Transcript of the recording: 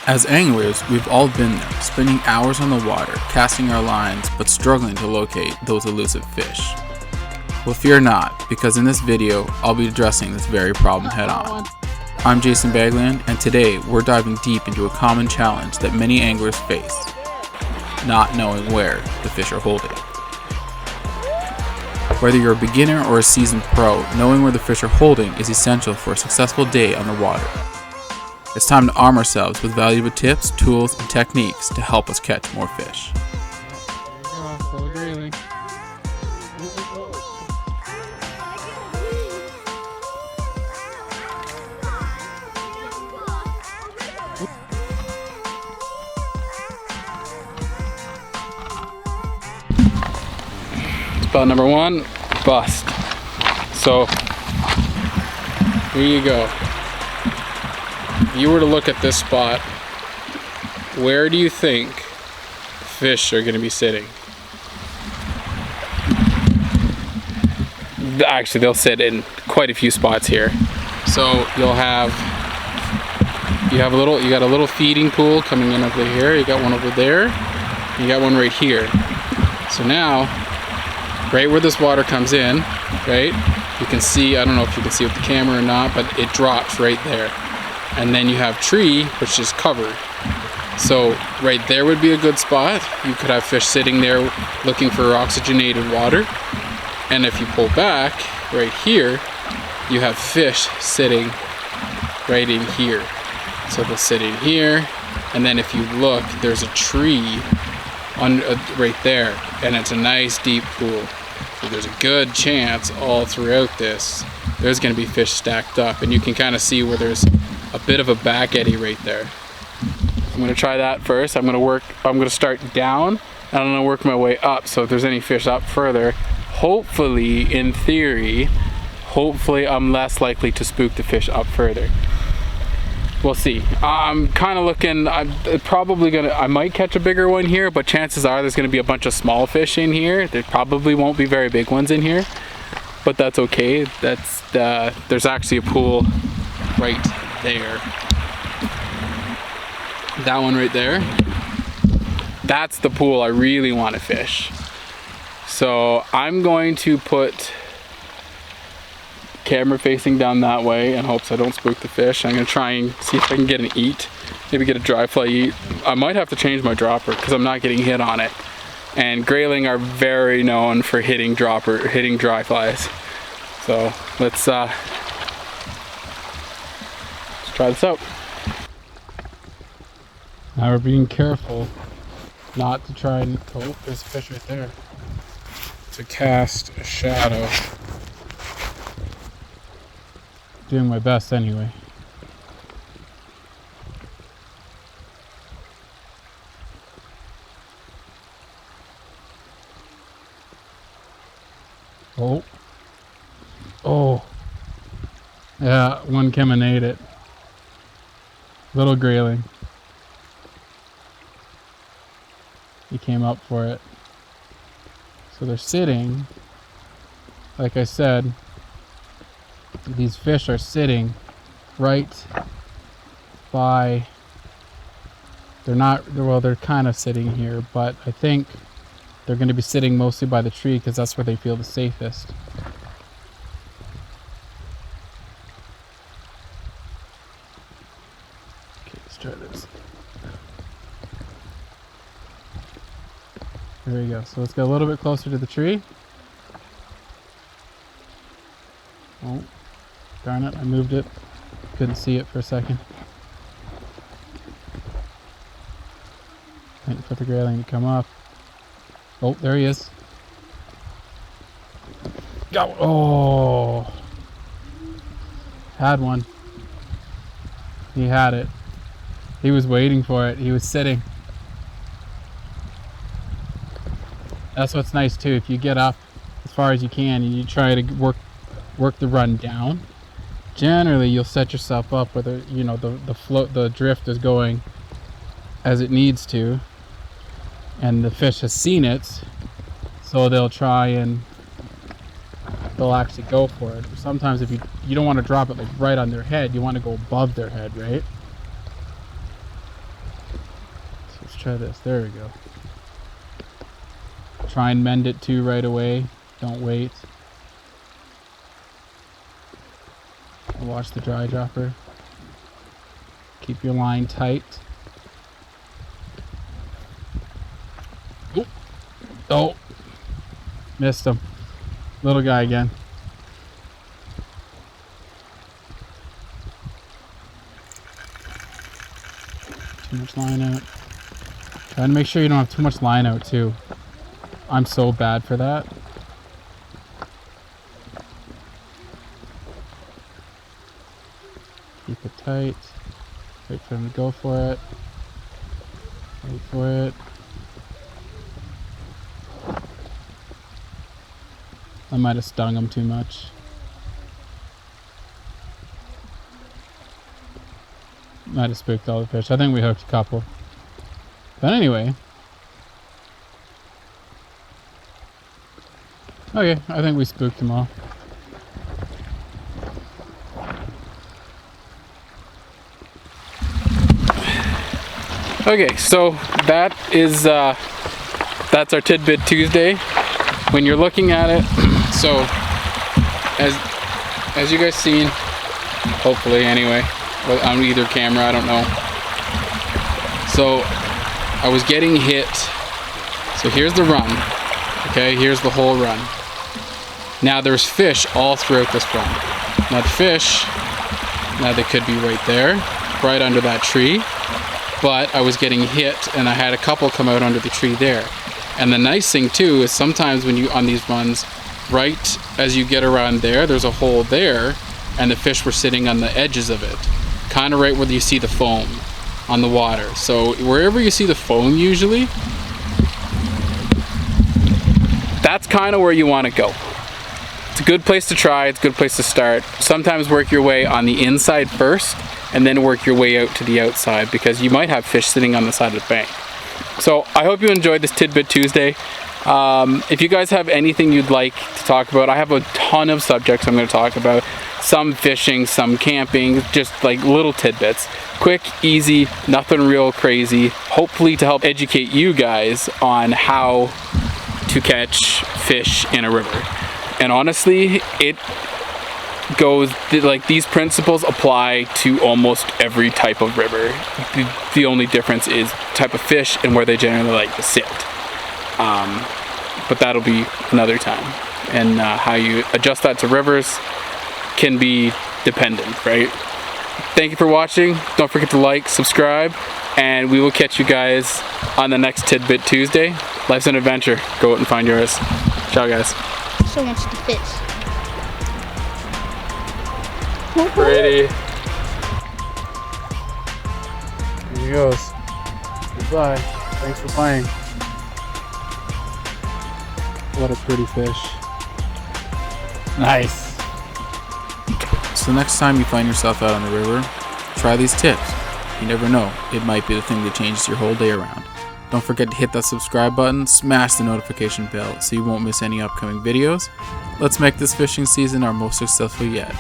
As anglers, we've all been there, spending hours on the water, casting our lines, but struggling to locate those elusive fish. Well, fear not, because in this video, I'll be addressing this very problem head on. I'm Jason Bagland, and today we're diving deep into a common challenge that many anglers face: not knowing where the fish are holding. Whether you're a beginner or a seasoned pro, knowing where the fish are holding is essential for a successful day on the water. It's time to arm ourselves with valuable tips, tools, and techniques to help us catch more fish. Spot number one, bust. So here you go. If you were to look at this spot, where do you think fish are going to be sitting? Actually, they'll sit in quite a few spots here. So you got a little feeding pool coming in over here. You got one over there. You got one right here. So now, right where this water comes in, right? You can see, I don't know if you can see with the camera or not, but it drops right there. And then you have tree, which is covered. So right there would be a good spot. You could have fish sitting there looking for oxygenated water. And if you pull back right here, you have fish sitting right in here. So they'll sit in here. And then if you look, there's a tree right there. And it's a nice deep pool. So there's a good chance all throughout this, there's going to be fish stacked up. And you can kind of see where there's a bit of a back eddy right there. I'm going to try that first. I'm going to start down and I'm going to work my way up. So if there's any fish up further, hopefully, in theory, I'm less likely to spook the fish up further. We'll see. I'm kind of looking, I might catch a bigger one here, but chances are there's going to be a bunch of small fish in here. There probably won't be very big ones in here, but that's okay. There's actually a pool right there. That one right there, that's the pool I really want to fish. So I'm going to put camera facing down that way in hopes I don't spook the fish. I'm going to try and see if I can get an eat, maybe get a dry fly eat. I might have to change my dropper because I'm not getting hit on it. And grayling are very known for hitting dry flies. So let's try this out. Now we're being careful not to try and, oh, there's a fish right there, to cast a shadow. Doing my best anyway. Oh, yeah, one came and ate it. Little grayling. He came up for it. So they're sitting, like I said, these fish are sitting right by, they're kind of sitting here, but I think they're going to be sitting mostly by the tree because that's where they feel the safest. Okay, let's try this. There we go. So let's get a little bit closer to the tree. Oh, darn it, I moved it. Couldn't see it for a second. Waiting for the grayling to come up. Oh, there he is. Go! Oh! Had one. He had it. He was waiting for it. He was sitting. That's what's nice too. If you get up as far as you can and you try to work the run down, generally you'll set yourself up where the drift is going as it needs to, and the fish has seen it, so they'll actually go for it. Sometimes if you don't want to drop it like right on their head, you want to go above their head, right? try this. There we go. Try and mend it too right away. Don't wait. Watch the dry dropper. Keep your line tight. Oh, missed him. Little guy again. Too much line out. Try to make sure you don't have too much line out too. I'm so bad for that. Keep it tight. Wait for him to go for it. Wait for it. I might have stung him too much. Might have spooked all the fish. I think we hooked a couple. But anyway. Okay, I think we spooked them all. Okay, so that's our Tidbit Tuesday. When you're looking at it, so as you guys seen, hopefully anyway, on either camera, I don't know. So I was getting hit. So here's the run. Okay, here's the whole run. Now there's fish all throughout this run. Now the fish, now they could be right there, right under that tree. But I was getting hit and I had a couple come out under the tree there. And the nice thing too is sometimes when you on these runs, right as you get around there, there's a hole there and the fish were sitting on the edges of it. Kind of right where you see the foam on the water. So wherever you see the foam usually, that's kind of where you want to go. It's a good place to try, it's a good place to start. Sometimes work your way on the inside first and then work your way out to the outside because you might have fish sitting on the side of the bank. So I hope you enjoyed this Tidbit Tuesday. If you guys have anything you'd like to talk about, I have a ton of subjects I'm going to talk about. Some fishing, some camping, just like little tidbits. Quick, easy, nothing real crazy. Hopefully to help educate you guys on how to catch fish in a river. And honestly, it goes like these principles apply to almost every type of river. The only difference is type of fish and where they generally like to sit. But that'll be another time. And how you adjust that to rivers can be dependent, right? Thank you for watching. Don't forget to like, subscribe, and we will catch you guys on the next Tidbit Tuesday. Life's an adventure. Go out and find yours. Ciao, guys. So much to fish. Pretty. Here he goes. Goodbye. Thanks for playing. What a pretty fish. Nice. So next time you find yourself out on the river, try these tips. You never know, it might be the thing that changes your whole day around. Don't forget to hit that subscribe button, smash the notification bell so you won't miss any upcoming videos. Let's make this fishing season our most successful yet.